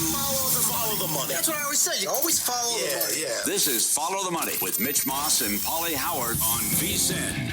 Follow the money. That's what I always say. You always follow the money. Yeah. This is Follow the Money with Mitch Moss and Paulie Howard on VSiN.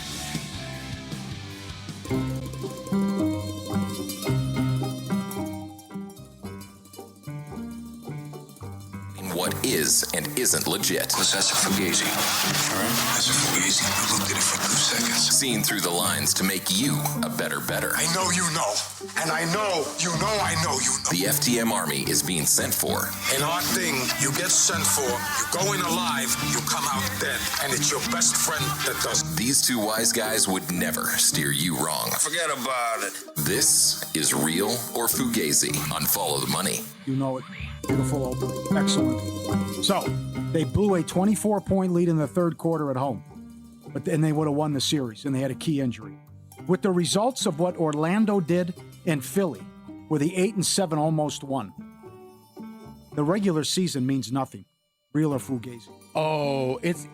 What is and isn't legit. What's that, Fugazi? That's a Fugazi. I looked at it for 2 seconds. Seen through the lines to make you a better. I know you know. And I know you know I know you know. The FTM Army is being sent for. In our thing, you get sent for, you go in alive, you come out dead. And it's your best friend that does. These two wise guys would never steer you wrong. Forget about it. This is Real or Fugazi on Follow the Money. You know it. Beautiful opening. Excellent. So, they blew a 24-point lead in the third quarter at home. But then they would have won the series, and they had a key injury. With the results of what Orlando did in Philly, where the 8-7 almost won, the regular season means nothing. Real or Fugazi? Oh, it's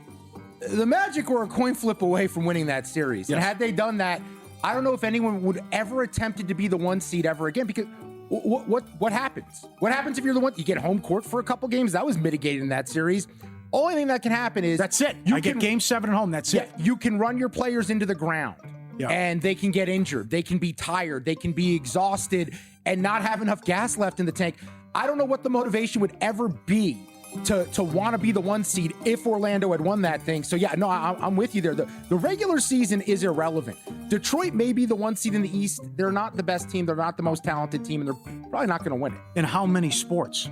the Magic were a coin flip away from winning that series. Yes. And had they done that, I don't know if anyone would ever attempted to be the one seed ever again, because what happens? What happens if you're the one? You get home court for a couple games? That was mitigated in that series. Only thing that can happen is That's it. I get game 7 at home. That's it. You can run your players into the ground. Yeah. And they can get injured. They can be tired. They can be exhausted and not have enough gas left in the tank. I don't know what the motivation would ever be to want to be the one seed if Orlando had won that thing. So, yeah, no, I'm with you there. The regular season is irrelevant. Detroit may be the one seed in the East. They're not the best team. They're not the most talented team, and they're probably not going to win it. In how many sports?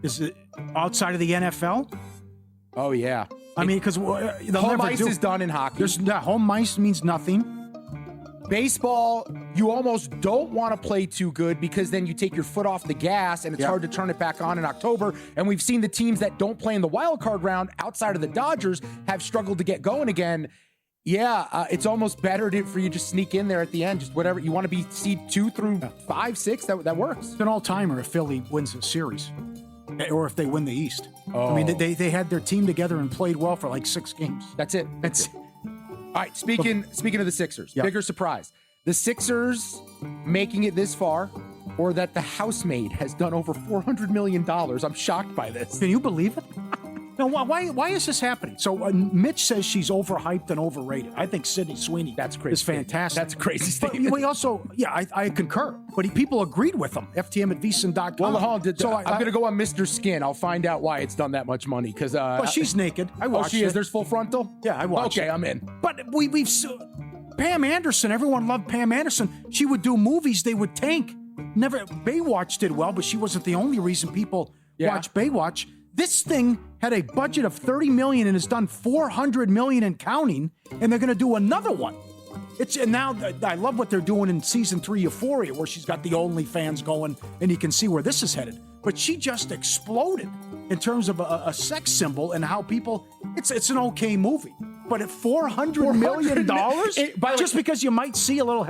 Is it outside of the NFL? Oh, yeah. I mean, because home ice is done in hockey. Home ice means nothing. Baseball, you almost don't want to play too good because then you take your foot off the gas and it's hard to turn it back on in October. And we've seen the teams that don't play in the wild card round outside of the Dodgers have struggled to get going again. Yeah, it's almost better for you to sneak in there at the end. Just whatever. You want to be seed 2 through 5, 6, that works. It's an all-timer if Philly wins the series or if they win the East. I mean, they had their team together and played well for like 6 games. That's it. All right, speaking of the Sixers, bigger surprise. The Sixers making it this far, or that the housemaid has done over $400 million. I'm shocked by this. Can you believe it? No, why is this happening? So Mitch says she's overhyped and overrated. I think Sydney Sweeney is fantastic. That's a crazy statement. But we also, I concur. But people agreed with him. FTM at VSiN.com. Well, I'm going to go on Mr. Skin. I'll find out why it's done that much money. Because she's naked. I watched she it. is. There's full frontal? Yeah, I watched it. Okay, I'm in. But we've Pam Anderson. Everyone loved Pam Anderson. She would do movies they would tank. Never Baywatch did well, but she wasn't the only reason people watch Baywatch. This thing had a budget of $30 million and has done $400 million and counting, and they're going to do another one. And now I love what they're doing in season 3 Euphoria, where she's got the OnlyFans going, and you can see where this is headed. But she just exploded in terms of a sex symbol and how people. It's an okay movie, but at $400 million, just because you might see a little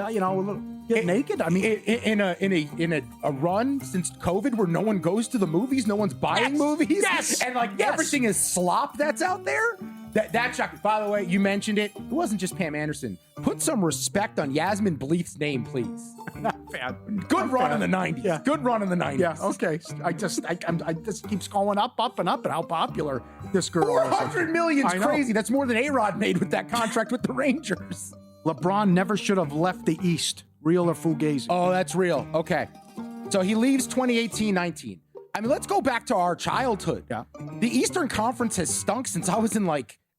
get naked. I mean, in a run since COVID where no one goes to the movies, no one's buying movies, and everything is slop that's out there. That's shocking. By the way, you mentioned it. It wasn't just Pam Anderson. Put some respect on Yasmin Bleeth's name, please. Not bad. Good run in the 90s. Yeah. Good run in the 90s. Yeah, okay. I just keeps going up and up, and how popular this girl is. $400 million is crazy. That's more than A-Rod made with that contract with the Rangers. LeBron never should have left the East. Real or Fugazi? Oh, that's real. Okay. So he leaves 2018-19. I mean, let's go back to our childhood. Yeah. The Eastern Conference has stunk since I was in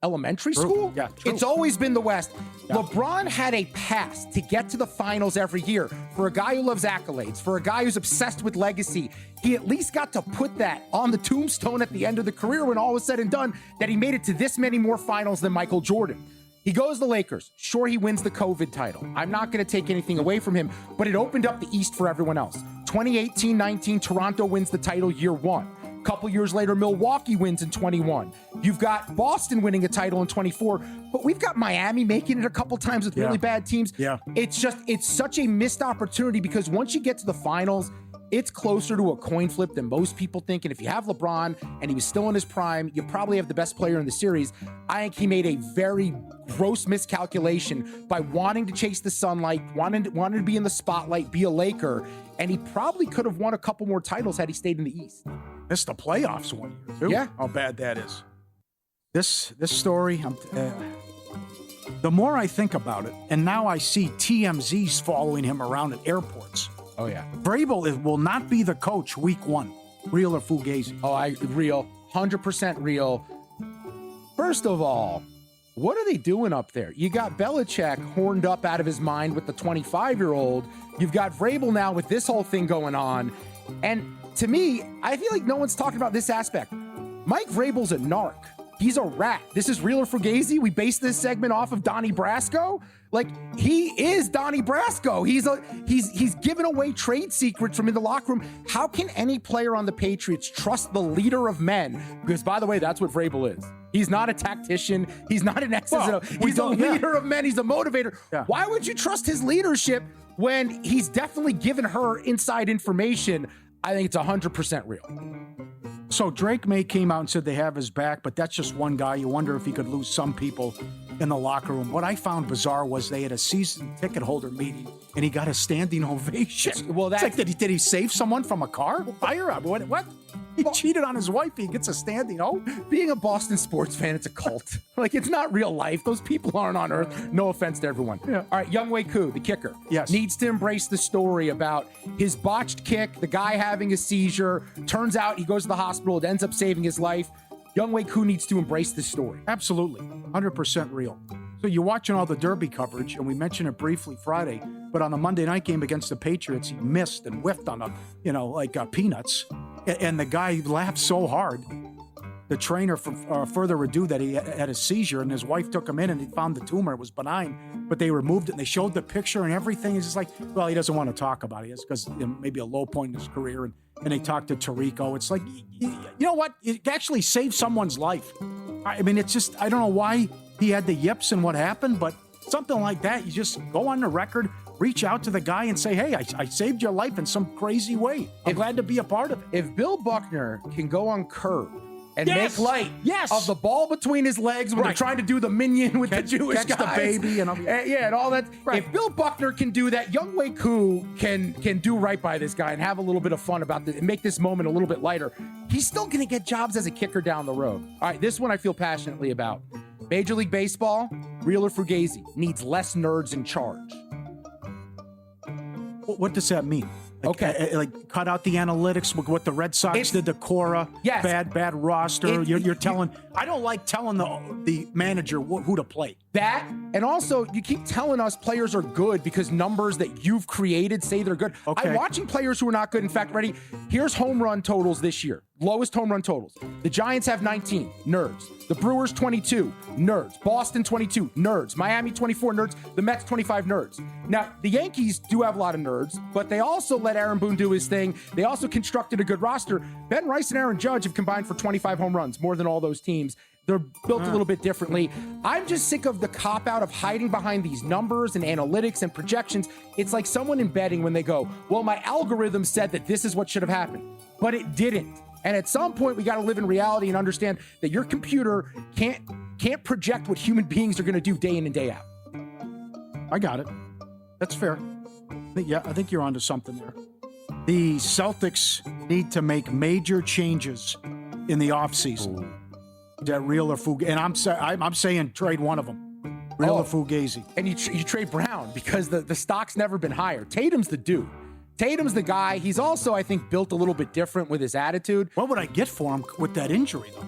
elementary school. Yeah, true. It's always been the West. Yeah. LeBron had a pass to get to the finals every year. For a guy who loves accolades, for a guy who's obsessed with legacy, he at least got to put that on the tombstone at the end of the career when all was said and done, that he made it to this many more finals than Michael Jordan. He goes to the Lakers. Sure, he wins the COVID title. I'm not going to take anything away from him, but it opened up the East for everyone else. 2018-19, Toronto wins the title year 1. A couple years later, Milwaukee wins in 21. You've got Boston winning a title in 24, but we've got Miami making it a couple times with really bad teams. Yeah. It's such a missed opportunity because once you get to the finals, it's closer to a coin flip than most people think. And if you have LeBron and he was still in his prime, you probably have the best player in the series. I think he made a very gross miscalculation by wanting to chase the sunlight, wanting to be in the spotlight, be a Laker, and he probably could have won a couple more titles had he stayed in the East. Missed the playoffs one year, too. Yeah. How bad that is. This story, the more I think about it, and now I see TMZ's following him around at airports. Oh, yeah. Vrabel will not be the coach week 1. Real or Fugazi? Oh, real. 100% real. First of all, what are they doing up there? You got Belichick horned up out of his mind with the 25-year-old. You've got Vrabel now with this whole thing going on. And to me, I feel like no one's talking about this aspect. Mike Vrabel's a narc. He's a rat. This is Real or Fugazi. We based this segment off of Donnie Brasco. Like, he is Donnie Brasco. He's given away trade secrets from in the locker room. How can any player on the Patriots trust the leader of men? Because, by the way, that's what Vrabel is. He's not a tactician. He's not an X's and O's. He's a leader of men. He's a motivator. Yeah. Why would you trust his leadership when he's definitely given her inside information? I think it's 100% real. So Drake May came out and said they have his back, but that's just one guy. You wonder if he could lose some people in the locker room. What I found bizarre was they had a season ticket holder meeting, and he got a standing ovation. Well, that's like, did he save someone from a car fire? What? He cheated on his wife. He gets a standing O. Being a Boston sports fan, it's a cult. Like, it's not real life. Those people aren't on Earth. No offense to everyone. Yeah. All right, Younghoe Koo, the kicker, needs to embrace the story about his botched kick, the guy having a seizure. Turns out he goes to the hospital. It ends up saving his life. Younghoe Koo needs to embrace this story. Absolutely. 100% real. So you're watching all the Derby coverage, and we mentioned it briefly Friday, but on the Monday night game against the Patriots, he missed and whiffed on peanuts. And the guy laughed so hard. The trainer, for further ado, that he had a seizure, and his wife took him in, and he found the tumor. It was benign, but they removed it, and they showed the picture and everything. He's just like, well, he doesn't want to talk about it. It's because maybe a low point in his career. And they talked to Tirico. It's like, you know what? It actually saved someone's life. I mean, it's just, I don't know why he had the yips and what happened, but something like that, you just go on the record, reach out to the guy and say, hey, I saved your life in some crazy way. I'm glad to be a part of it. If Bill Buckner can go on curb and make light of the ball between his legs when they're trying to do the minion with the Jewish guys, the baby and all that. Right. If Bill Buckner can do that, Younghoe Koo can do right by this guy and have a little bit of fun about this and make this moment a little bit lighter. He's still going to get jobs as a kicker down the road. All right, this one I feel passionately about. Major League Baseball, Real or Fugazi, needs less nerds in charge. What does that mean? Like cut out the analytics, what the Red Sox did to Cora, bad roster. You're telling, I don't like telling the manager who to play. That, and also you keep telling us players are good because numbers that you've created say they're good. Okay. I'm watching players who are not good. In fact, here's home run totals this year. Lowest home run totals. The Giants have 19, nerds. The Brewers 22, nerds. Boston 22, nerds. Miami 24, nerds. The Mets 25, nerds. Now, the Yankees do have a lot of nerds, but they also let Aaron Boone do his thing. They also constructed a good roster. Ben Rice and Aaron Judge have combined for 25 home runs, more than all those teams. They're built a little bit differently. I'm just sick of the cop-out of hiding behind these numbers and analytics and projections. It's like someone in betting when they go, well, my algorithm said that this is what should have happened, but it didn't. And at some point, we got to live in reality and understand that your computer can't project what human beings are going to do day in and day out. I got it. That's fair. Yeah, I think you're onto something there. The Celtics need to make major changes in the offseason. That Real or Fugazi, and I'm saying trade one of them, Real or Fugazi. And you trade Brown because the stock's never been higher. Tatum's the dude. Tatum's the guy. He's also, I think, built a little bit different with his attitude. What would I get for him with that injury, though?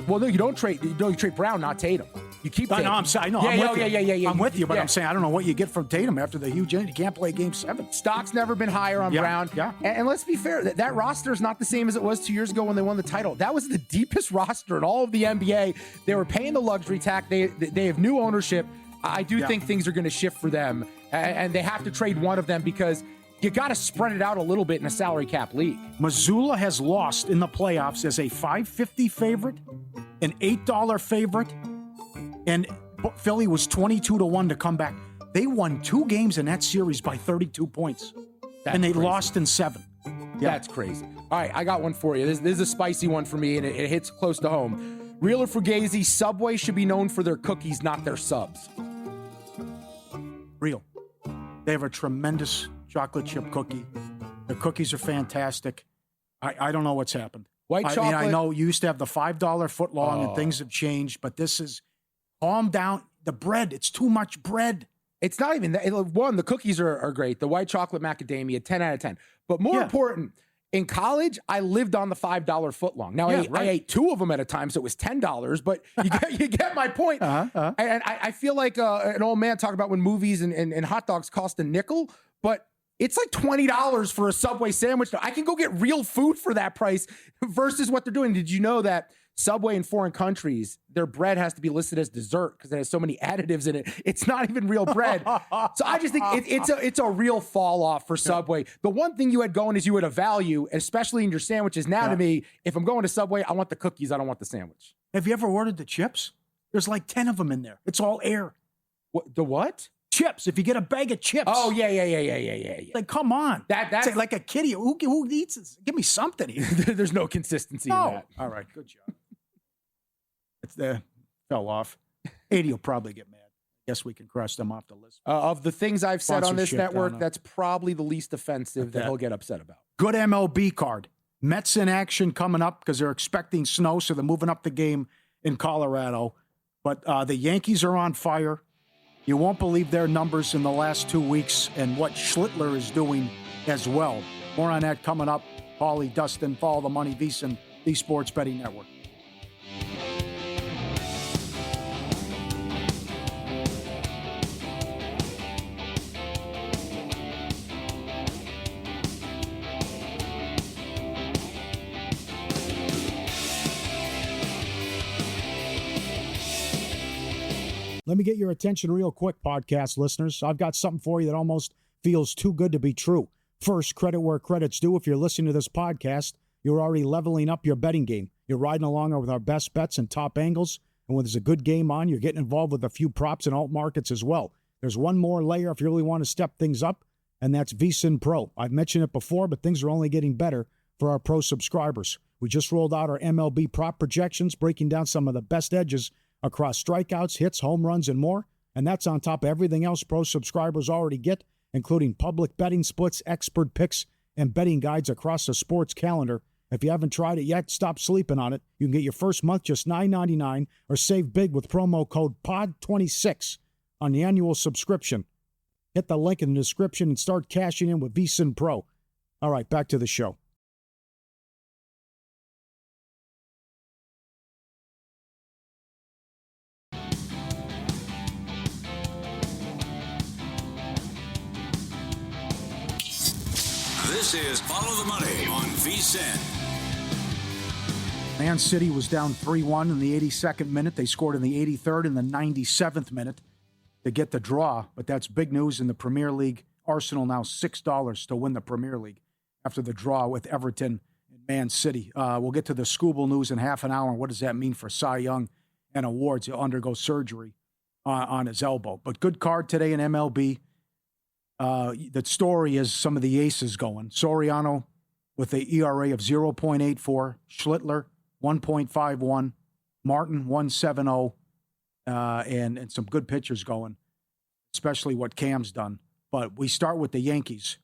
Well, no, you don't trade. No, you trade Brown, not Tatum. You keep Tatum. I'm with you, but I'm saying I don't know what you get from Tatum after the huge injury. You can't play Game 7. Stock's never been higher on Brown. Yeah. And let's be fair, that roster is not the same as it was 2 years ago when they won the title. That was the deepest roster in all of the NBA. They were paying the luxury tax. They have new ownership. I do think things are going to shift for them, and they have to trade one of them because you got to spread it out a little bit in a salary cap league. Missoula has lost in the playoffs as a $5.50 favorite, an $8 favorite, and Philly was 22-1 to come back. They won 2 games in that series by 32 points, and they lost in 7. Yeah. That's crazy. All right, I got one for you. This is a spicy one for me, and it hits close to home. Real or Fugazi, Subway should be known for their cookies, not their subs. Real. They have a tremendous chocolate chip cookie. The cookies are fantastic. I don't know what's happened. White chocolate. I know you used to have the $5 foot long and things have changed, but this is calm down. The bread, it's too much bread. It's not even that. One, the cookies are great. The white chocolate macadamia, 10 out of 10. But more important, in college, I lived on the $5 footlong. Now, I ate two of them at a time, so it was $10, but you get my point. And I feel like an old man talking about when movies and hot dogs cost a nickel, but it's like $20 for a Subway sandwich. I can go get real food for that price versus what they're doing. Did you know that Subway in foreign countries, their bread has to be listed as dessert because it has so many additives in it. It's not even real bread. So I just think it's a real fall off for Subway. The one thing you had going is you had a value, especially in your sandwiches. Now to me, if I'm going to Subway, I want the cookies. I don't want the sandwich. Have you ever ordered the chips? There's like 10 of them in there. It's all air. The what? Chips. If you get a bag of chips. Oh, yeah. Like, come on. That's like a kitty. Who eats this? Give me something here. There's no consistency in that. All right. Good job. Fell off. 80 will probably get mad. Guess we can cross them off the list. Of the things I've said on this Sponsorship, network, that's probably the least offensive that he'll get upset about. Good MLB card. Mets in action coming up because they're expecting snow, so they're moving up the game in Colorado. But the Yankees are on fire. You won't believe their numbers in the last 2 weeks and what Schlittler is doing as well. More on that coming up. Paulie, Dustin, Follow the Money, VSiN, the Sports Betting Network. Let me get your attention real quick, podcast listeners. I've got something for you that almost feels too good to be true. First, credit where credit's due. If you're listening to this podcast, you're already leveling up your betting game. You're riding along with our best bets and top angles. And when there's a good game on, you're getting involved with a few props and alt markets as well. There's one more layer if you really want to step things up, and that's VSiN Pro. I've mentioned it before, but things are only getting better for our pro subscribers. We just rolled out our MLB prop projections, breaking down some of the best edges across strikeouts, hits, home runs, and more. And that's on top of everything else pro subscribers already get, including public betting splits, expert picks, and betting guides across the sports calendar. If you haven't tried it yet, stop sleeping on it. You can get your first month just $9.99 or save big with promo code POD26 on the annual subscription. Hit the link in the description and start cashing in with VSiN Pro. All right, back to the show. This is Follow the Money on VSiN. Man City was down 3-1 in the 82nd minute. They scored in the 83rd and the 97th minute to get the draw. But that's big news in the Premier League. Arsenal now $6 to win the Premier League after the draw with Everton and Man City. We'll get to the Scooble news in half an hour. What does that mean for Cy Young and awards? He'll undergo surgery on his elbow. But good card today in MLB. The story is some of the aces going. Soriano with the ERA of 0.84. Schlittler, 1.51. Martin, 1.70. And some good pitchers going, especially what Cam's done. But we start with the Yankees,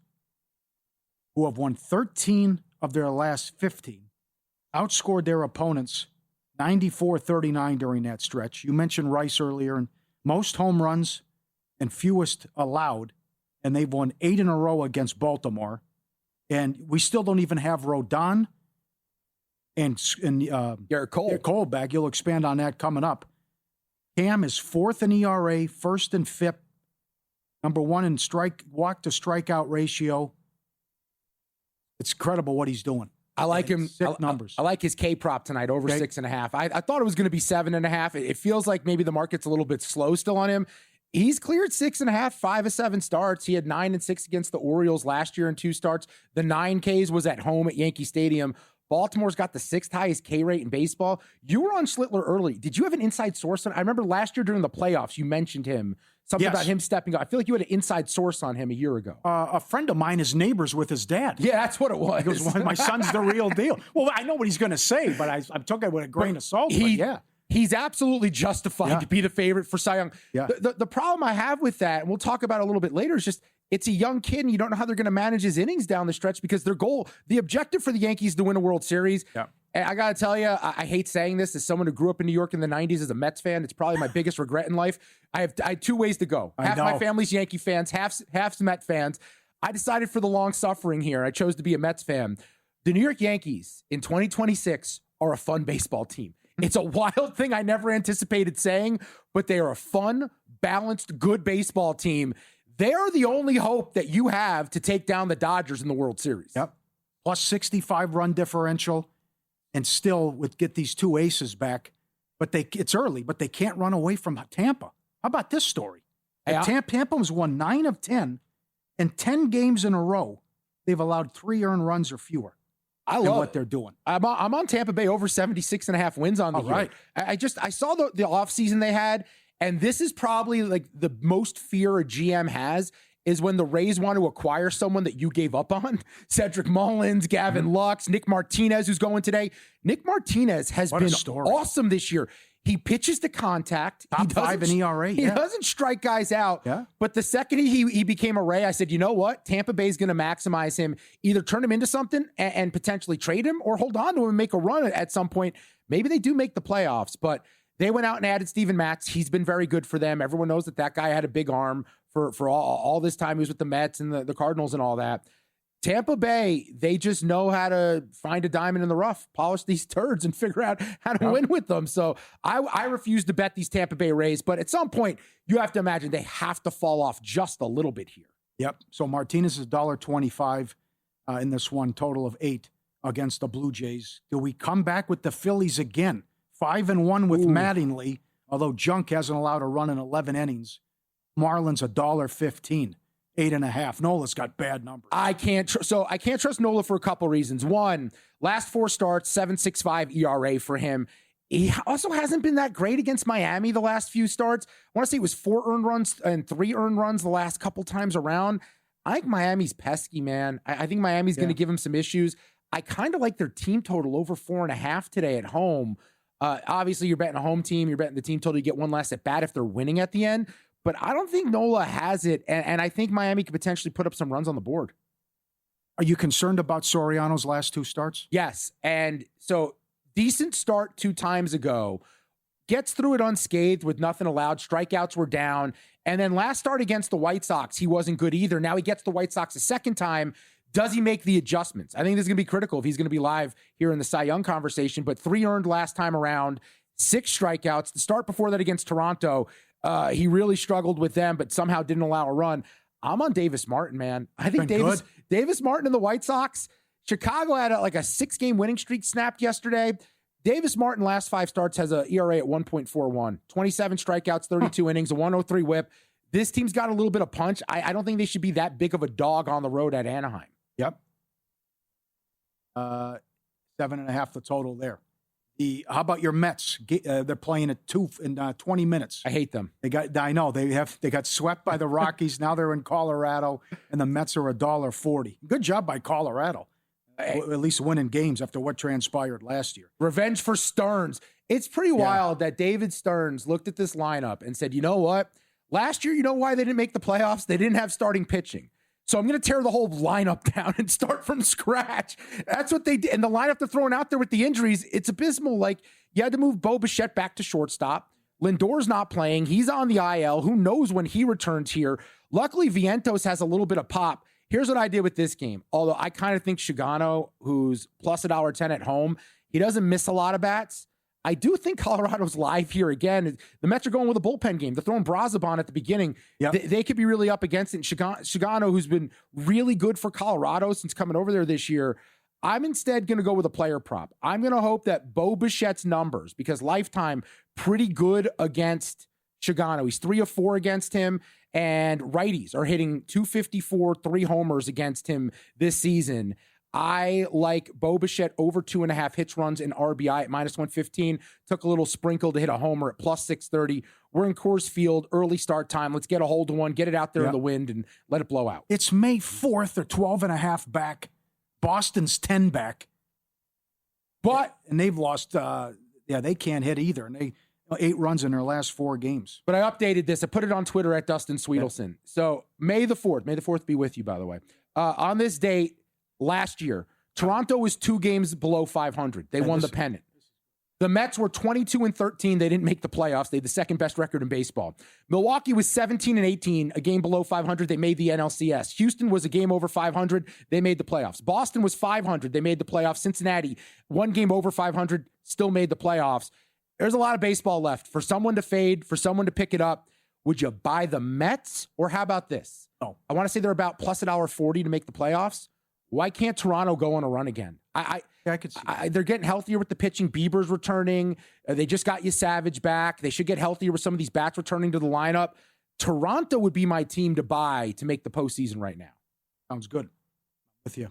who have won 13 of their last 15. Outscored their opponents 94-39 during that stretch. You mentioned Rice earlier, and most home runs and fewest allowed. And they've won 8 in a row against Baltimore. And we still don't even have Rodon and Garrett Cole back. You'll expand on that coming up. Cam is 4th in ERA, 1st in FIP, number 1 in walk to strikeout ratio. It's incredible what he's doing. I like him. Sick numbers. I like his K prop tonight over 6.5. I thought it was going to be 7.5. It feels like maybe the market's a little bit slow still on him. He's cleared 6.5, 5 of 7 starts. He had 9 and 6 against the Orioles last year in 2 starts. The 9 Ks was at home at Yankee Stadium. Baltimore's got the 6th highest K rate in baseball. You were on Schlittler early. Did you have an inside source on? I remember last year during the playoffs, you mentioned him. Something about him stepping up. I feel like you had an inside source on him a year ago. A friend of mine is neighbors with his dad. Yeah, that's what it was. He goes, well, my son's the real deal. Well, I know what he's going to say, but I took it with a grain of salt. He's absolutely justified to be the favorite for Cy Young. Yeah. The problem I have with that, and we'll talk about it a little bit later, is just it's a young kid, and you don't know how they're going to manage his innings down the stretch because the objective for the Yankees is to win a World Series. Yeah. And I got to tell you, I hate saying this as someone who grew up in New York in the 90s as a Mets fan. It's probably my biggest regret in life. I had 2 ways to go. Half my family's Yankee fans, half's Mets fans. I decided for the long suffering here. I chose to be a Mets fan. The New York Yankees in 2026 are a fun baseball team. It's a wild thing I never anticipated saying, but they are a fun, balanced, good baseball team. They're the only hope that you have to take down the Dodgers in the World Series. Yep. Plus 65 run differential. And still would get these 2 aces back, but it's early, but they can't run away from Tampa. How about this story? Tampa has won 9 of 10, and 10 games in a row, they've allowed 3 earned runs or fewer. I love what they're doing. I'm on Tampa Bay over 76.5 wins on the year. Right. I saw the offseason they had, and this is probably like the most fear a GM has is when the Rays want to acquire someone that you gave up on. Cedric Mullins, Gavin Lux, Nick Martinez, who's going today. Nick Martinez has been awesome this year. He pitches to contact. Top 5 in ERA. He doesn't strike guys out. Yeah. But the second he became a Ray, I said, you know what? Tampa Bay's going to maximize him, either turn him into something and potentially trade him or hold on to him and make a run at some point. Maybe they do make the playoffs, but they went out and added Steven Matz. He's been very good for them. Everyone knows that guy had a big arm for all this time. He was with the Mets and the Cardinals and all that. Tampa Bay, they just know how to find a diamond in the rough, polish these turds, and figure out how to win with them. So I refuse to bet these Tampa Bay Rays, but at some point, you have to imagine they have to fall off just a little bit here. Yep. So Martinez is $1.25 in this one, total of 8 against the Blue Jays. Do we come back with the Phillies again? 5-1 with Mattingly, although Junk hasn't allowed a run in 11 innings. Marlins $1.15, 8.5. Nola's got bad numbers. I can't trust Nola for a couple reasons. One, last 4 starts, 7.65 ERA for him. He also hasn't been that great against Miami the last few starts. I want to say it was 4 earned runs and 3 earned runs the last couple times around. I think Miami's pesky, man. I think Miami's going to give him some issues. I kind of like their team total over 4.5 today at home. Obviously, you're betting a home team. You're betting the team total to get one last at bat if they're winning at the end. But I don't think Nola has it, and I think Miami could potentially put up some runs on the board. Are you concerned about Soriano's last 2 starts? Yes, and so decent start 2 times ago. Gets through it unscathed with nothing allowed. Strikeouts were down. And then last start against the White Sox, he wasn't good either. Now he gets the White Sox a second time. Does he make the adjustments? I think this is going to be critical if he's going to be live here in the Cy Young conversation. But 3 earned last time around, 6 strikeouts. The start before that against Toronto, he really struggled with them, but somehow didn't allow a run. I'm on Davis Martin, man. I think Davis Martin and the White Sox. Chicago had a 6-game winning streak snapped yesterday. Davis Martin, last 5 starts, has an ERA at 1.41, 27 strikeouts, 32 innings, a 103 whip. This team's got a little bit of punch. I don't think they should be that big of a dog on the road at Anaheim. Yep. 7.5 the total there. How about your Mets? They're playing at 2 in 20 minutes. I hate them. They got swept by the Rockies. Now they're in Colorado, and the Mets are $1.40. Good job by Colorado. At least winning games after what transpired last year. Revenge for Stearns. It's pretty wild that David Stearns looked at this lineup and said, you know what? Last year, you know why they didn't make the playoffs? They didn't have starting pitching. So I'm going to tear the whole lineup down and start from scratch. That's what they did. And the lineup they're throwing out there with the injuries, it's abysmal. Like, you had to move Bo Bichette back to shortstop. Lindor's not playing. He's on the IL. Who knows when he returns here? Luckily, Vientos has a little bit of pop. Here's what I did with this game. Although I kind of think Shigano, who's plus $1.10 at home, he doesn't miss a lot of bats. I do think Colorado's live here again. The Mets are going with a bullpen game. They're throwing Brazoban at the beginning. Yep. They could be really up against it. Shigano, who's been really good for Colorado since coming over there this year, I'm instead going to go with a player prop. I'm going to hope that Bo Bichette's numbers, because lifetime, pretty good against Shigano. He's 3 of 4 against him, and righties are hitting 254, 3 homers against him this season. I like Bo Bichette over 2.5 hits, runs, and RBI at -115. Took a little sprinkle to hit a homer at +630. We're in Coors Field, early start time. Let's get a hold of one, get it out there in the wind, and let it blow out. It's May 4th. They're 12.5 back. Boston's 10 back. And they've lost, they can't hit either. And they 8 runs in their last 4 games. But I updated this. I put it on Twitter at Dustin Sweetelson. So May the 4th be with you, by the way. On this date last year, Toronto was 2 games below 500. They won the pennant. The Mets were 22-13. They didn't make the playoffs. They had the second best record in baseball. Milwaukee was 17-18, a game below 500. They made the NLCS. Houston was a game over 500. They made the playoffs. Boston was 500. They made the playoffs. Cincinnati, 1 game over 500, still made the playoffs. There's a lot of baseball left. For someone to fade, for someone to pick it up, would you buy the Mets? Or how about this? Oh, I want to say they're about plus $1.40 to make the playoffs. Why can't Toronto go on a run again? I could see. They're getting healthier with the pitching. Bieber's returning. They just got Savage back. They should get healthier with some of these bats returning to the lineup. Toronto would be my team to buy to make the postseason right now. Sounds good. With you.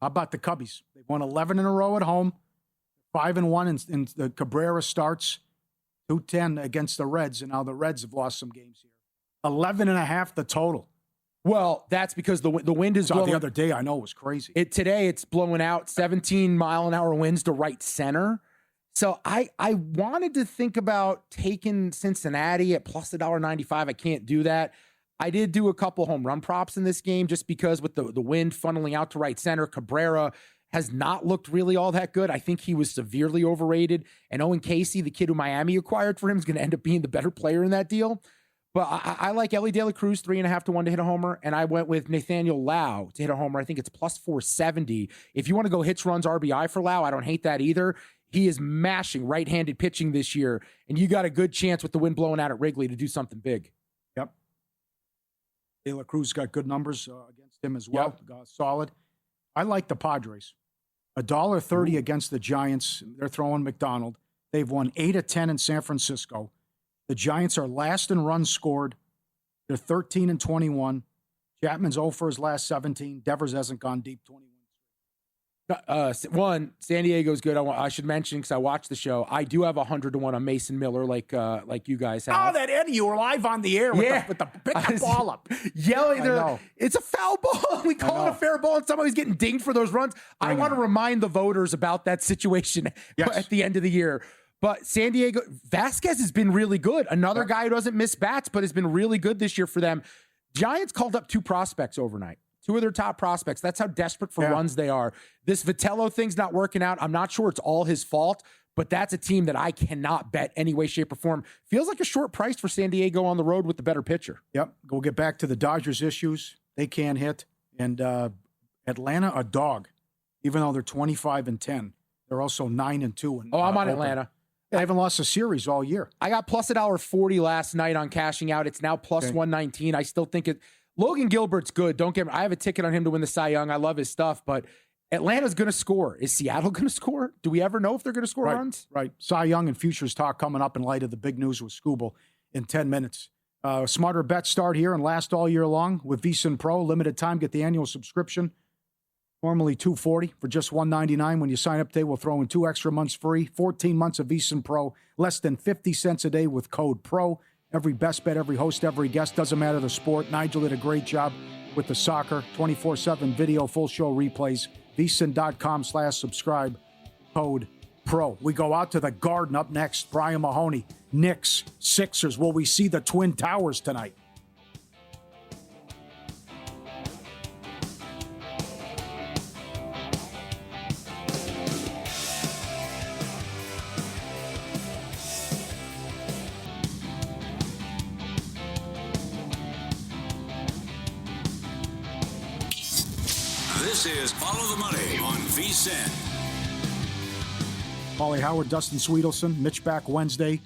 How about the Cubbies? They've won 11 in a row at home. 5-1 in the Cabrera starts. 2-10 against the Reds, and now the Reds have lost some games here. 11.5 the total. Well, that's because the wind is blowing. The other day, I know it was crazy. Today, it's blowing out 17-mile-an-hour winds to right center. So I wanted to think about taking Cincinnati at plus $1.95. I can't do that. I did do a couple home run props in this game just because with the wind funneling out to right center, Cabrera has not looked really all that good. I think he was severely overrated. And Owen Casey, the kid who Miami acquired for him, is going to end up being the better player in that deal. But I like Ellie De La Cruz, 3.5 to 1 to hit a homer. And I went with Nathaniel Lau to hit a homer. I think it's plus 470. If you want to go hits, runs, RBI for Lau, I don't hate that either. He is mashing right-handed pitching this year. And you got a good chance with the wind blowing out at Wrigley to do something big. Yep. De La Cruz got good numbers against him as well. Yep. Solid. I like the Padres. $1.30 against the Giants. They're throwing McDonald. They've won 8 of 10 in San Francisco. The Giants are last in runs scored. They're 13-21. Chapman's 0 for his last 17. Devers hasn't gone deep, 21. San Diego's good. I should mention, because I watched the show, I do have 100 to 1 on Mason Miller, like you guys have. Oh, that Eddie, you were live on the air with the pick the ball up. Yelling, it's a foul ball. We call it a fair ball, and somebody's getting dinged for those runs. I want to remind the voters about that situation at the end of the year. But San Diego, Vasquez has been really good. Another guy who doesn't miss bats, but has been really good this year for them. Giants called up 2 prospects overnight. 2 of their top prospects. That's how desperate for runs they are. This Vitello thing's not working out. I'm not sure it's all his fault, but that's a team that I cannot bet any way, shape, or form. Feels like a short price for San Diego on the road with the better pitcher. Yep. We'll get back to the Dodgers issues. They can't hit. And Atlanta, a dog. Even though they're 25-10, they're also 9-2. I'm on Atlanta. They haven't lost a series all year. I got plus $1.40 last night on cashing out. It's now plus 119. I still think Logan Gilbert's good. Don't get me. I have a ticket on him to win the Cy Young. I love his stuff, but Atlanta's going to score. Is Seattle going to score? Do we ever know if they're going to score runs? Right. Cy Young and futures talk coming up in light of the big news with Skubal in 10 minutes. Smarter bets start here and last all year long with VSiN Pro. Limited time. Get the annual subscription. Normally $240 for just $199. When you sign up today, we'll throw in 2 extra months free. 14 months of VSiN Pro. Less than 50 cents a day with code PRO. Every best bet, every host, every guest, doesn't matter the sport. Nigel did a great job with the soccer. 24/7 video, full show replays. VSiN.com/subscribe. Code PRO. We go out to the Garden up next. Brian Mahoney, Knicks, Sixers. Will we see the Twin Towers tonight? This is Follow the Money on VSiN. Paulie Howard, Dustin Sweetelson, Mitch back Wednesday.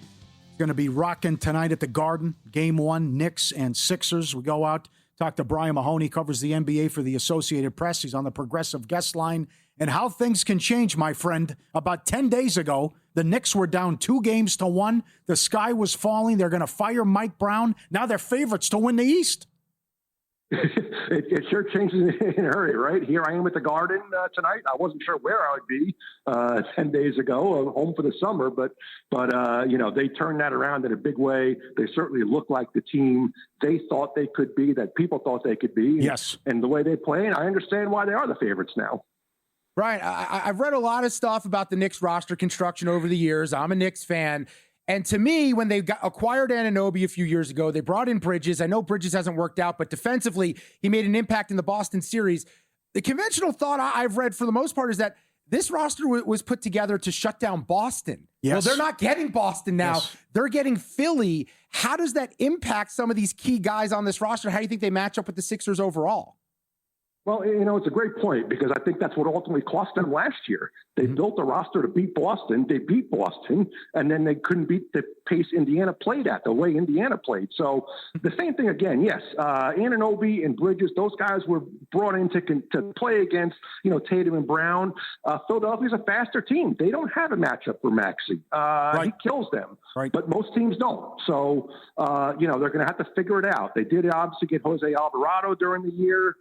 Going to be rocking tonight at the Garden. Game 1, Knicks and Sixers. We go out, talk to Brian Mahoney, covers the NBA for the Associated Press. He's on the Progressive Guest Line. And how things can change, my friend. About 10 days ago, the Knicks were down 2-1. The sky was falling. They're going to fire Mike Brown. Now they're favorites to win the East. It sure changes in a hurry, right? Here I am at the Garden tonight. I wasn't sure where I would be 10 days ago, home for the summer, but they turned that around in a big way. They certainly look like the team they thought they could be, that people thought they could be. Yes. And the way they play, and I understand why they are the favorites now. Brian, I've read a lot of stuff about the Knicks roster construction over the years. I'm a Knicks fan. And to me, when they acquired Anunoby a few years ago, they brought in Bridges. I know Bridges hasn't worked out, but defensively, he made an impact in the Boston series. The conventional thought I've read for the most part is that this roster was put together to shut down Boston. Yes. Well, they're not getting Boston now. Yes. They're getting Philly. How does that impact some of these key guys on this roster? How do you think they match up with the Sixers overall? Well, it's a great point because I think that's what ultimately cost them last year. They built a roster to beat Boston. They beat Boston, and then they couldn't beat the pace Indiana played at, the way Indiana played. So the same thing again, yes. Anunoby and Bridges, those guys were brought in to play against, Tatum and Brown. Philadelphia's a faster team. They don't have a matchup for Maxey. Right. He kills them, right. But most teams don't. So, they're going to have to figure it out. They did obviously get Jose Alvarado during the year.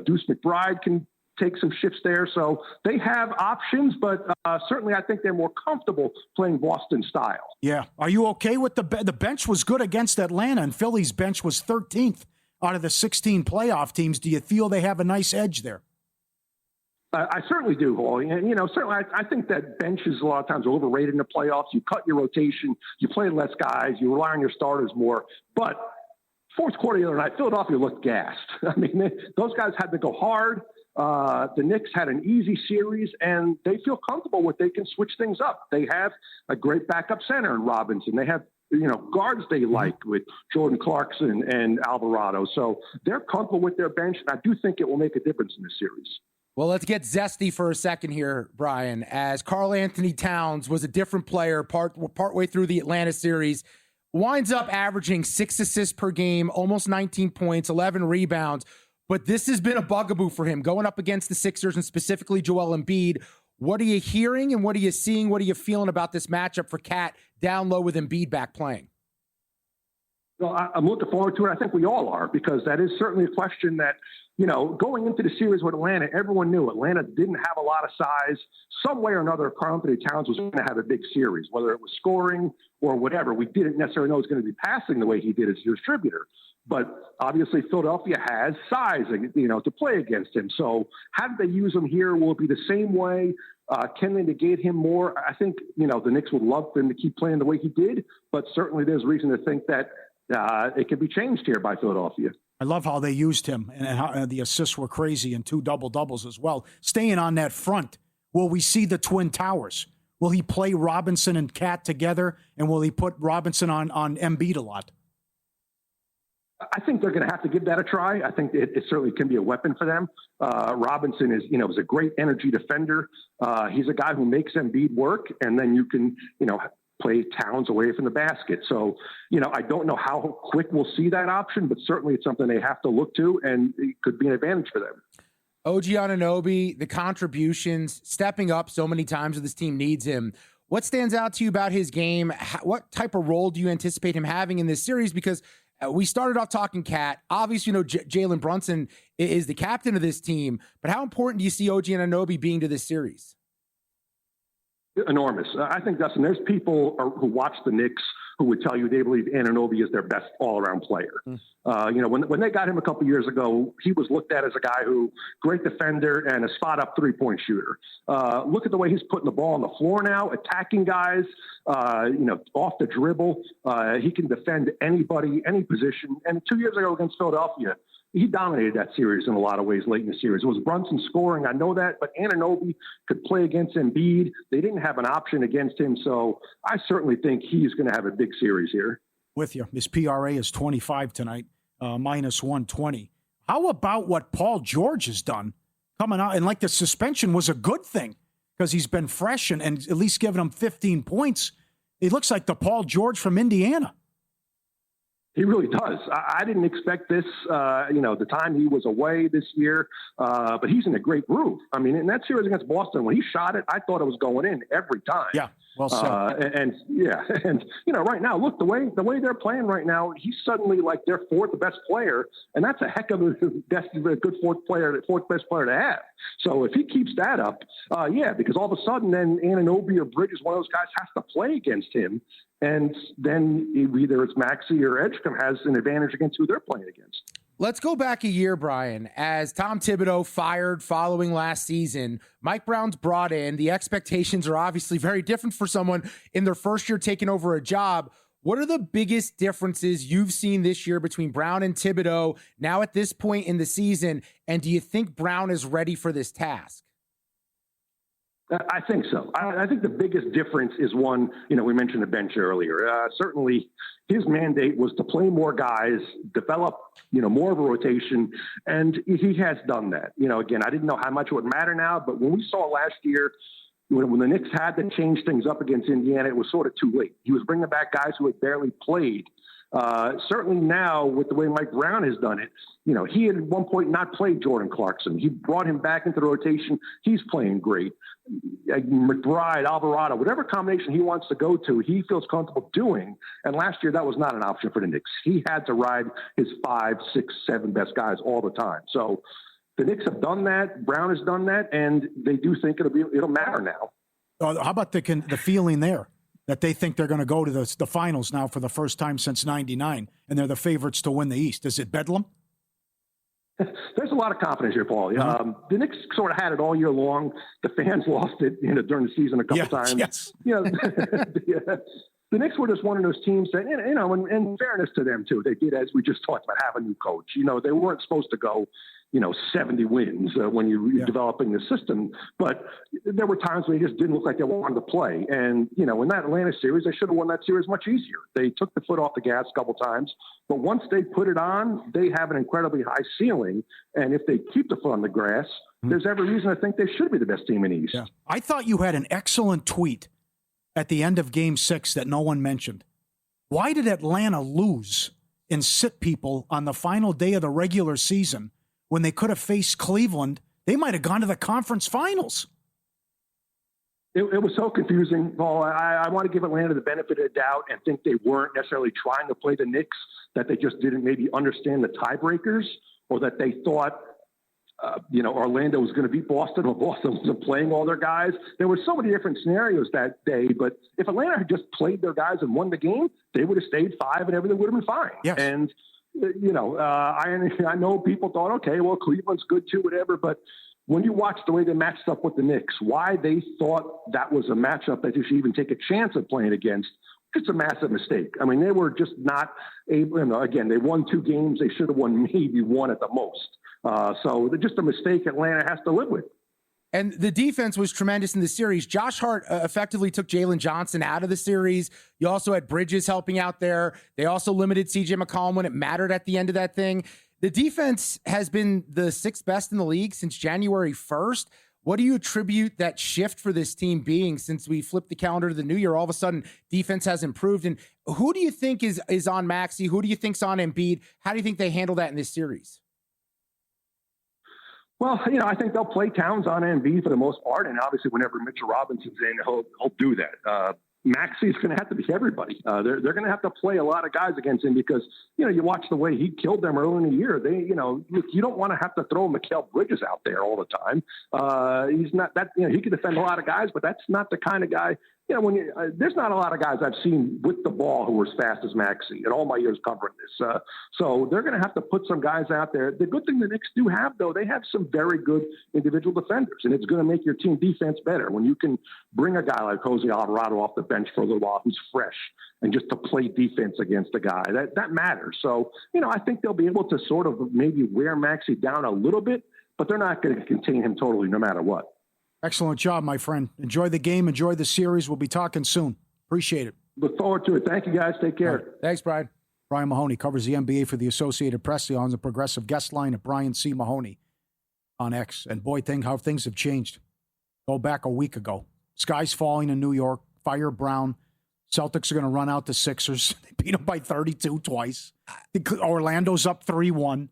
Deuce McBride can take some shifts there. So they have options, but certainly I think they're more comfortable playing Boston style. Yeah. Are you okay with the bench was good against Atlanta, and Philly's bench was 13th out of the 16 playoff teams. Do you feel they have a nice edge there? I certainly do, Wally. And, certainly I think that bench is a lot of times overrated in the playoffs. You cut your rotation, you play less guys, you rely on your starters more. But fourth quarter the other night, Philadelphia looked gassed. I mean, those guys had to go hard. The Knicks had an easy series, and they feel comfortable with they can switch things up. They have a great backup center in Robinson. They have, guards they like with Jordan Clarkson and Alvarado. So they're comfortable with their bench, and I do think it will make a difference in this series. Well, let's get zesty for a second here, Brian, as Karl Anthony Towns was a different player partway through the Atlanta series. Winds up averaging 6 assists per game, almost 19 points, 11 rebounds. But this has been a bugaboo for him going up against the Sixers and specifically Joel Embiid. What are you hearing and what are you seeing? What are you feeling about this matchup for Cat down low with Embiid back playing? Well, I'm looking forward to it. I think we all are, because that is certainly a question that, going into the series with Atlanta, everyone knew Atlanta didn't have a lot of size. Some way or another, Karl Anthony Towns was going to have a big series, whether it was scoring or whatever. We didn't necessarily know it was going to be passing the way he did as a distributor. But obviously Philadelphia has size, to play against him. So how did they use him here? Will it be the same way? Can they negate him more? I think, the Knicks would love for him to keep playing the way he did, but certainly there's reason to think that it can be changed here by Philadelphia. I love how they used him, and how the assists were crazy, and 2 double-doubles as well. Staying on that front, will we see the Twin Towers? Will he play Robinson and Cat together, and will he put Robinson on Embiid a lot? I think they're going to have to give that a try. I think it certainly can be a weapon for them. Robinson is a great energy defender. He's a guy who makes Embiid work, and then you can, play Towns away from the basket. So, I don't know how quick we'll see that option, but certainly it's something they have to look to, and it could be an advantage for them. OG Anunoby, the contributions, stepping up so many times that this team needs him. What stands out to you about his game? What type of role do you anticipate him having in this series? Because we started off talking Cat. Obviously, Jalen Brunson is the captain of this team, but how important do you see OG Anunoby being to this series? Enormous. I think, Dustin, there's people who watch the Knicks who would tell you they believe Anunoby is their best all-around player. When they got him a couple years ago, he was looked at as a guy who, great defender and a spot-up three-point shooter. Look at the way he's putting the ball on the floor now, attacking guys, off the dribble. He can defend anybody, any position. And 2 years ago against Philadelphia, he dominated that series in a lot of ways late in the series. It was Brunson scoring, I know that, but Anunoby could play against Embiid. They didn't have an option against him, so I certainly think he's going to have a big series here. With you. His PRA is 25 tonight, minus 120. How about what Paul George has done coming out? And like the suspension was a good thing because he's been fresh and at least giving him 15 points. He looks like the Paul George from Indiana. He really does. I didn't expect this, the time he was away this year, but he's in a great groove. I mean, in that series against Boston, when he shot it, I thought it was going in every time. Yeah, well said. And right now, look, the way they're playing right now, he's suddenly like their fourth best player, and that's a heck of a good fourth best player to have. So if he keeps that up, because all of a sudden then Anunoby or Bridges, one of those guys has to play against him. And then either it's Maxey or Edgecombe has an advantage against who they're playing against. Let's go back a year, Brian. As Tom Thibodeau fired following last season, Mike Brown's brought in. The expectations are obviously very different for someone in their first year taking over a job. What are the biggest differences you've seen this year between Brown and Thibodeau now at this point in the season? And do you think Brown is ready for this task? I think so. I think the biggest difference is one, we mentioned the bench earlier. Certainly his mandate was to play more guys, develop, more of a rotation, and he has done that. Again, I didn't know how much it would matter now, but when we saw last year, when the Knicks had to change things up against Indiana, it was sort of too late. He was bringing back guys who had barely played. Certainly now, with the way Mike Brown has done it, he had at one point not played Jordan Clarkson. He brought him back into the rotation. He's playing great. McBride, Alvarado, whatever combination he wants to go to, he feels comfortable doing. And last year, that was not an option for the Knicks. He had to ride his 5, 6, 7 best guys all the time. So the Knicks have done that. Brown has done that, and they do think it'll matter now. How about the feeling there that they think they're going to go to the finals now for the first time since '99, and they're the favorites to win the East? Is it Bedlam? There's a lot of confidence here, Paul. The Knicks sort of had it all year long. The fans lost it, during the season a couple times. Yes. The Knicks were just one of those teams that, in fairness to them too, they did, as we just talked about, have a new coach. They weren't supposed to go 70 wins when you're developing the system. But there were times when they just didn't look like they wanted to play. And, in that Atlanta series, they should have won that series much easier. They took the foot off the gas a couple times. But once they put it on, they have an incredibly high ceiling. And if they keep the foot on the grass, there's every reason to think they should be the best team in the East. Yeah. I thought you had an excellent tweet at the end of Game 6 that no one mentioned. Why did Atlanta lose and sit people on the final day of the regular season when they could have faced Cleveland? They might have gone to the conference finals. It was so confusing, Paul. I want to give Atlanta the benefit of the doubt and think they weren't necessarily trying to play the Knicks, that they just didn't maybe understand the tiebreakers, or that they thought, Orlando was going to beat Boston, or Boston wasn't playing all their guys. There were so many different scenarios that day, but if Atlanta had just played their guys and won the game, they would have stayed 5 and everything would have been fine. Yes. And I know people thought, okay, well, Cleveland's good too, whatever. But when you watch the way they matched up with the Knicks, why they thought that was a matchup that you should even take a chance of playing against, it's a massive mistake. I mean, they were just not able. Again, they won 2 games. They should have won maybe 1 at the most. So they're just a mistake Atlanta has to live with. And the defense was tremendous in the series. Josh Hart effectively took Jalen Johnson out of the series. You also had Bridges helping out there. They also limited CJ McCollum when it mattered at the end of that thing. The defense has been the 6th best in the league since January 1st. What do you attribute that shift for this team being since we flipped the calendar to the new year? All of a sudden, defense has improved. And who do you think is on Maxey? Who do you think's on Embiid? How do you think they handle that in this series? Well, I think they'll play Towns on Embiid for the most part, and obviously whenever Mitchell Robinson's in, he'll do that. Maxey's going to have to be everybody. They're going to have to play a lot of guys against him because, you watch the way he killed them early in the year. Look, you don't want to have to throw Mikal Bridges out there all the time. He's not that, he can defend a lot of guys, but that's not the kind of guy. There's not a lot of guys I've seen with the ball who are as fast as Maxey in all my years covering this. So they're going to have to put some guys out there. The good thing the Knicks do have, though, they have some very good individual defenders, and it's going to make your team defense better when you can bring a guy like Jose Alvarado off the bench for a little while who's fresh and just to play defense against a guy. That matters. So, I think they'll be able to sort of maybe wear Maxey down a little bit, but they're not going to contain him totally no matter what. Excellent job, my friend. Enjoy the game. Enjoy the series. We'll be talking soon. Appreciate it. Look forward to it. Thank you, guys. Take care. Right. Thanks, Brian. Brian Mahoney covers the NBA for the Associated Press. He on the Progressive guest line at Brian C. Mahoney on X. And boy, how things have changed. Go back a week ago. Skies falling in New York. Fire Brown. Celtics are going to run out the Sixers. They beat them by 32 twice. Orlando's up 3-1.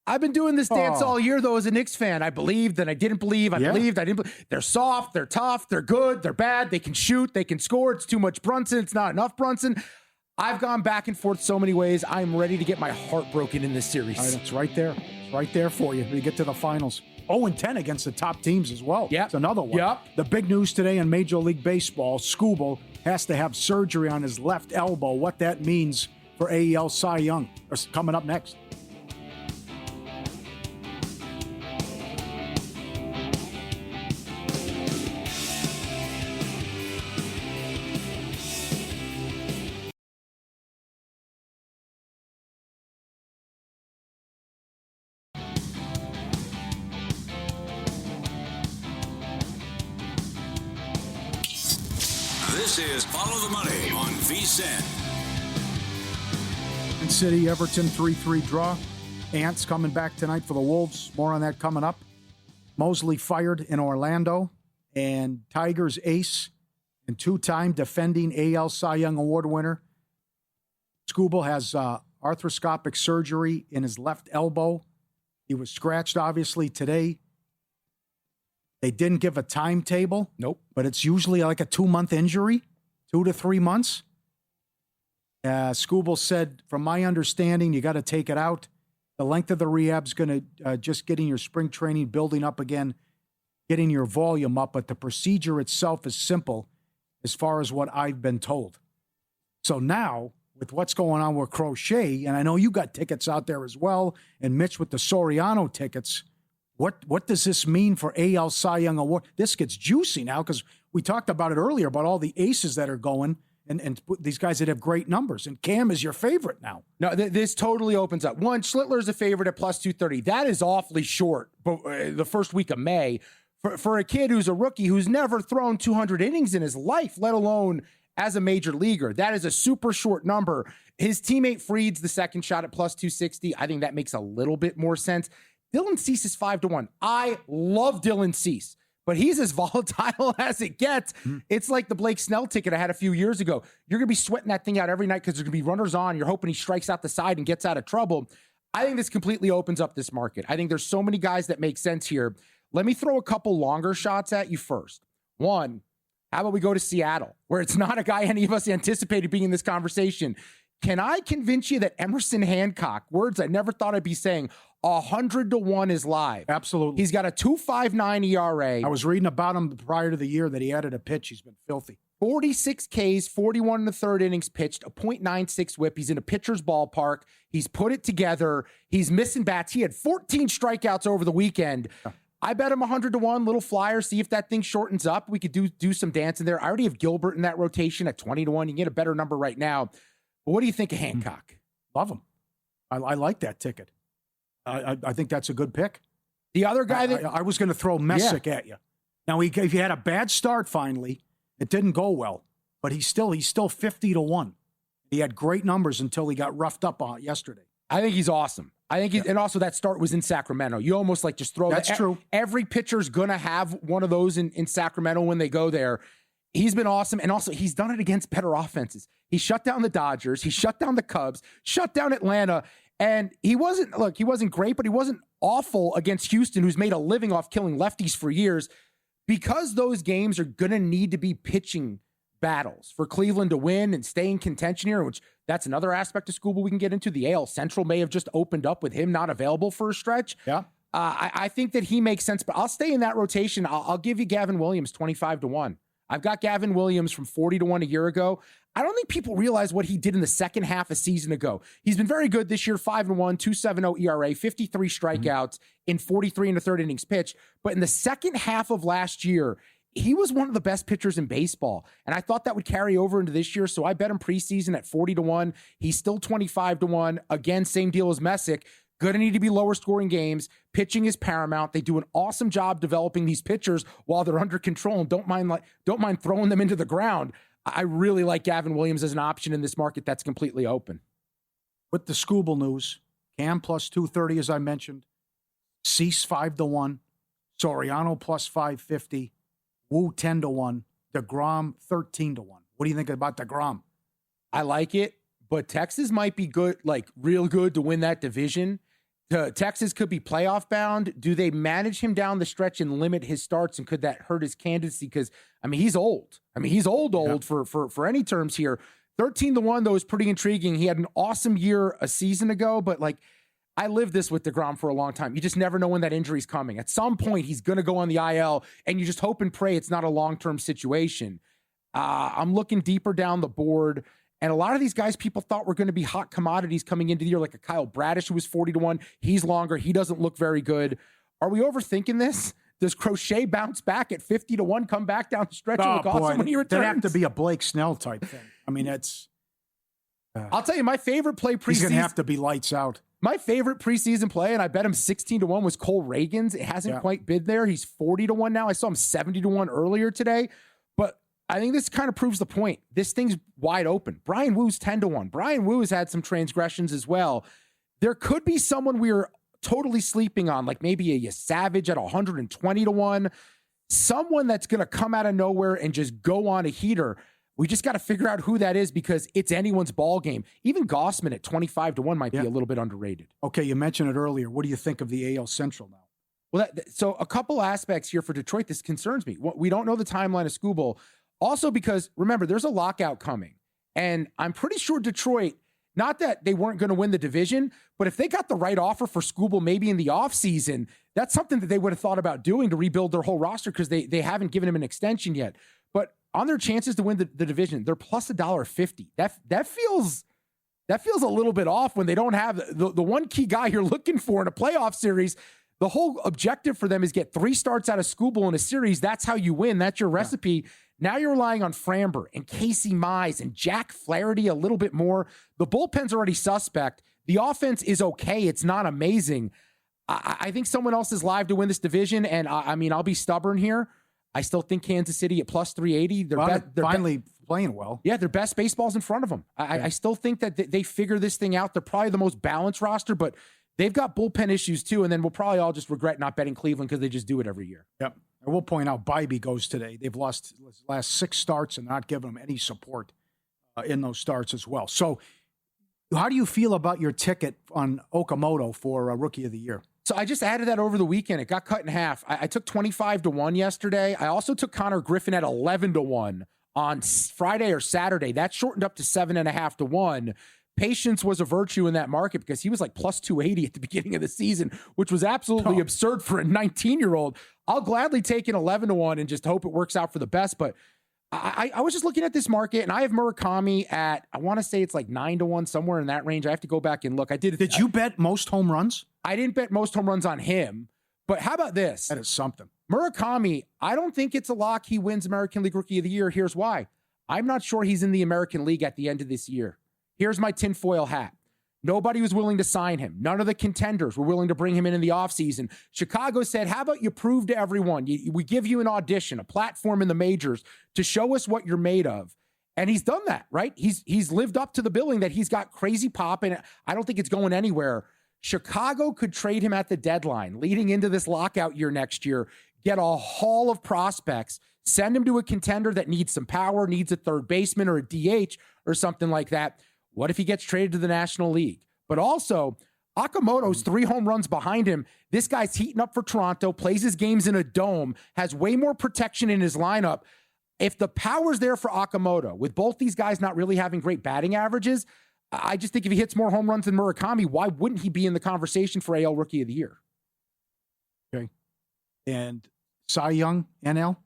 I've been doing this dance all year, though, as a Knicks fan. I believed, then I didn't believe. I believed, I didn't believe. They're soft, they're tough, they're good, they're bad, they can shoot, they can score. It's too much Brunson, it's not enough Brunson. I've gone back and forth so many ways. I'm ready to get my heart broken in this series. It's right there. It's right there for you when you get to the finals. 0-10 against the top teams as well. Yep. It's another one. Yep. The big news today in Major League Baseball, Skubal has to have surgery on his left elbow. What that means for AEL Cy Young is coming up next. This is Follow the Money on VSiN. City, Everton 3-3 draw. Ants coming back tonight for the Wolves. More on that coming up. Mosley fired in Orlando. And Tigers ace and two-time defending AL Cy Young Award winner. Skubal has arthroscopic surgery in his left elbow. He was scratched, obviously, today. They didn't give a timetable. Nope. But it's usually like a 2-month injury, 2 to 3 months. Skubal said, from my understanding, you got to take it out. The length of the rehab's going to just getting your spring training building up again, getting your volume up. But the procedure itself is simple as far as what I've been told. So now, with what's going on with Crochet, and I know you got tickets out there as well, and Mitch with the Soriano tickets, what does this mean for AL Cy Young Award? This gets juicy now because we talked about it earlier about all the aces that are going. And these guys that have great numbers. And Cam is your favorite now. No, this totally opens up. One, Schlittler's a favorite at plus 230. That is awfully short the first week of May. For a kid who's a rookie who's never thrown 200 innings in his life, let alone as a major leaguer, that is a super short number. His teammate Fried's the second shot at plus 260. I think that makes a little bit more sense. Dylan Cease is 5-1. I love Dylan Cease, but he's as volatile as it gets. It's like the Blake Snell ticket I had a few years ago. You're going to be sweating that thing out every night because there's going to be runners on. You're hoping he strikes out the side and gets out of trouble. I think this completely opens up this market. I think there's so many guys that make sense here. Let me throw a couple longer shots at you first. One, how about we go to Seattle, where it's not a guy any of us anticipated being in this conversation. Can I convince you that Emerson Hancock, words I never thought I'd be saying, 100-1 is live? Absolutely. He's got a 2.59 ERA. I was reading about him prior to the year that he added a pitch. He's been filthy. 46 Ks, 41 in the third innings pitched, a .96 whip. He's in a pitcher's ballpark. He's put it together. He's missing bats. He had 14 strikeouts over the weekend. I bet him 100-1, little flyer, see if that thing shortens up. We could do some dancing there. I already have Gilbert in that rotation at 20-1. You can get a better number right now. But what do you think of Hancock? Love him. I like that ticket. I think that's a good pick. The other guy that I was going to throw Messick at you. Now, if he had a bad start finally, it didn't go well, but he's still 50-1. He had great numbers until he got roughed up on yesterday. I think he's awesome. I think and also that start was in Sacramento. You almost like just throw That's true. Every pitcher's going to have one of those in Sacramento when they go there. He's been awesome. And also he's done it against better offenses. He shut down the Dodgers. He shut down the Cubs, shut down Atlanta. And he wasn't great, but he wasn't awful against Houston, who's made a living off killing lefties for years. Because those games are going to need to be pitching battles for Cleveland to win and stay in contention here, which that's another aspect of Skubal we can get into. The AL Central may have just opened up with him not available for a stretch. Yeah. I think that he makes sense, but I'll stay in that rotation. I'll give you Gavin Williams 25-1. I've got Gavin Williams from 40-1 a year ago. I don't think people realize what he did in the second half a season ago. He's been very good this year, 5-1, 2.70 ERA, 53 strikeouts in 43 and a third innings pitched. But in the second half of last year, he was one of the best pitchers in baseball. And I thought that would carry over into this year. So I bet him preseason at 40-1. He's still 25-1. Again, same deal as Messick. Going to need to be lower scoring games. Pitching is paramount. They do an awesome job developing these pitchers while they're under control and don't mind throwing them into the ground. I really like Gavin Williams as an option in this market that's completely open. With the Skubal news, Cam plus 230, as I mentioned. Cease 5-1. Soriano plus 550. Wu 10-1. DeGrom 13-1. What do you think about DeGrom? I like it, but Texas might be good, like real good to win that division. Texas could be playoff bound. Do they manage him down the stretch and limit his starts? And could that hurt his candidacy? Because, I mean, he's old. He's old for any terms here. 13-1, though, is pretty intriguing. He had an awesome year a season ago, but like, I lived this with DeGrom for a long time. You just never know when that injury's coming. At some point, he's going to go on the IL, and you just hope and pray it's not a long-term situation. I'm looking deeper down the board. And a lot of these guys people thought were going to be hot commodities coming into the year, like a Kyle Bradish, who was 40-1. He's longer. He doesn't look very good. Are we overthinking this? Does Crochet bounce back at 50-1, come back down the stretch and look awesome when he returns? That'd have to be a Blake Snell type thing. I mean, it's... I'll tell you, my favorite play preseason... He's going to have to be lights out. My favorite preseason play, and I bet him 16-1, was Cole Reagans. It hasn't quite been there. He's 40-1 now. I saw him 70-1 earlier today. But I think this kind of proves the point. This thing's wide open. Brian Woo's 10-1. Brian Woo has had some transgressions as well. There could be someone we're totally sleeping on, like maybe a Savage at 120-1. Someone that's going to come out of nowhere and just go on a heater. We just got to figure out who that is because it's anyone's ball game. Even Gossman at 25-1 might be a little bit underrated. Okay, you mentioned it earlier. What do you think of the AL Central now? Well, so a couple aspects here for Detroit. This concerns me. We don't know the timeline of Skubal. Also because, remember, there's a lockout coming. And I'm pretty sure Detroit, not that they weren't going to win the division, but if they got the right offer for Skubal maybe in the offseason, that's something that they would have thought about doing to rebuild their whole roster because they haven't given him an extension yet. But on their chances to win the division, they're plus $1.50. That feels a little bit off when they don't have the one key guy you're looking for in a playoff series. The whole objective for them is get 3 starts out of Skubal in a series. That's how you win. That's your recipe. Now you're relying on Framber and Casey Mize and Jack Flaherty a little bit more. The bullpen's already suspect. The offense is okay. It's not amazing. I think someone else is live to win this division, and I'll be stubborn here. I still think Kansas City at plus 380. They're finally playing well. Yeah, their best baseball's in front of them. I still think that they figure this thing out. They're probably the most balanced roster, but they've got bullpen issues too, and then we'll probably all just regret not betting Cleveland because they just do it every year. Yep. I will point out Bybee goes today. They've lost his last 6 starts and not given him any support in those starts as well. So how do you feel about your ticket on Okamoto for Rookie of the Year? So I just added that over the weekend. It got cut in half. I took 25-1 yesterday. I also took Connor Griffin at 11-1 on Friday or Saturday. That shortened up to 7.5-1. Patience was a virtue in that market because he was like plus 280 at the beginning of the season, which was absolutely absurd for a 19-year-old. I'll gladly take an 11-1 and just hope it works out for the best. But I was just looking at this market, and I have Murakami at, I want to say it's like 9-1, somewhere in that range. I have to go back and look. Did you bet most home runs? I didn't bet most home runs on him. But how about this? That is something. Murakami, I don't think it's a lock he wins American League Rookie of the Year. Here's why. I'm not sure he's in the American League at the end of this year. Here's my tinfoil hat. Nobody was willing to sign him. None of the contenders were willing to bring him in the offseason. Chicago said, how about you prove to everyone? We give you an audition, a platform in the majors to show us what you're made of. And he's done that, right? He's lived up to the billing that he's got crazy pop, and I don't think it's going anywhere. Chicago could trade him at the deadline leading into this lockout year next year, get a haul of prospects, send him to a contender that needs some power, needs a third baseman or a DH or something like that. What if he gets traded to the National League? But also, Okamoto's 3 home runs behind him. This guy's heating up for Toronto, plays his games in a dome, has way more protection in his lineup. If the power's there for Okamoto, with both these guys not really having great batting averages, I just think if he hits more home runs than Murakami, why wouldn't he be in the conversation for AL Rookie of the Year? Okay. And Cy Young, NL?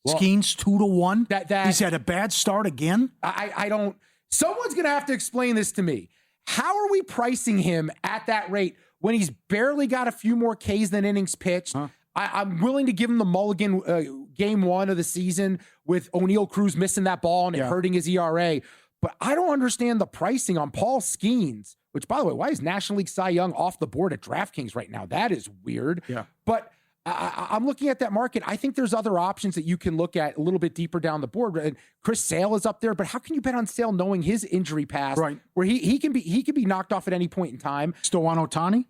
Skeens 2-1? He's had a bad start again? I don't... Someone's going to have to explain this to me. How are we pricing him at that rate when he's barely got a few more Ks than innings pitched? I'm willing to give him the mulligan game 1 of the season with O'Neal Cruz missing that ball and it hurting his ERA. But I don't understand the pricing on Paul Skeens, which, by the way, why is National League Cy Young off the board at DraftKings right now? That is weird. Yeah. But I'm looking at that market. I think there's other options that you can look at a little bit deeper down the board. And Chris Sale is up there, but how can you bet on Sale knowing his injury past, where he can be knocked off at any point in time? Still want Ohtani?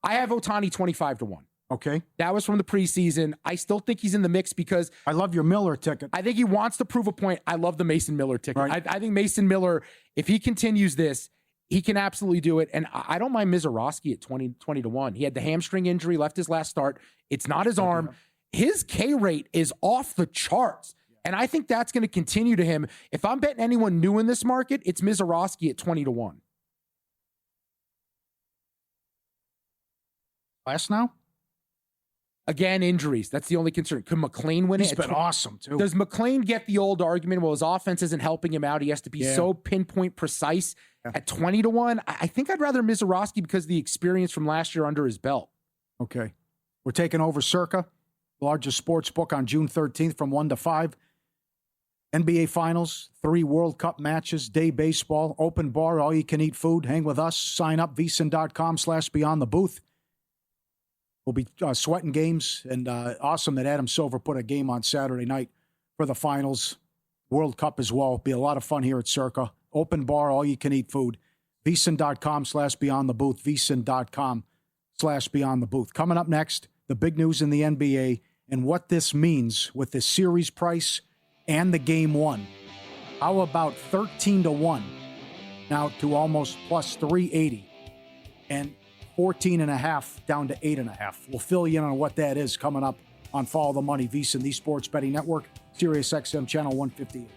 I have Ohtani 25-1. Okay. That was from the preseason. I still think he's in the mix because I love your Miller ticket. I think he wants to prove a point. I love the Mason Miller ticket. Right. I think Mason Miller, if he continues this, he can absolutely do it. And I don't mind Mizorowski at 20 to 1. He had the hamstring injury, left his last start. It's not his arm. His K rate is off the charts. And I think that's going to continue to him. If I'm betting anyone new in this market, it's Mizorowski at 20 to 1. Last now? Again, injuries. That's the only concern. Could McLean win it? He's been awesome, too. Does McLean get the old argument, well, his offense isn't helping him out. He has to be so pinpoint precise at 20 to 1. I think I'd rather Mizorowski because of the experience from last year under his belt. Okay. We're taking over Circa, largest sports book on June 13th from 1 to 5. NBA Finals, 3 World Cup matches, day baseball, open bar, all you can eat food. Hang with us. Sign up, vsin.com/beyond the booth. We'll be sweating games, and awesome that Adam Silver put a game on Saturday night for the finals. World Cup as well. Be a lot of fun here at Circa. Open bar, all you can eat food. vsin.com/beyond the booth. vsin.com/beyond the booth. Coming up next, the big news in the NBA and what this means with the series price and the game one. How about 13 to 1 now to almost plus 380 and 14.5 down to 8.5. We'll fill you in on what that is coming up on Follow the Money, VSiN, the Sports Betting Network, Sirius XM Channel 158.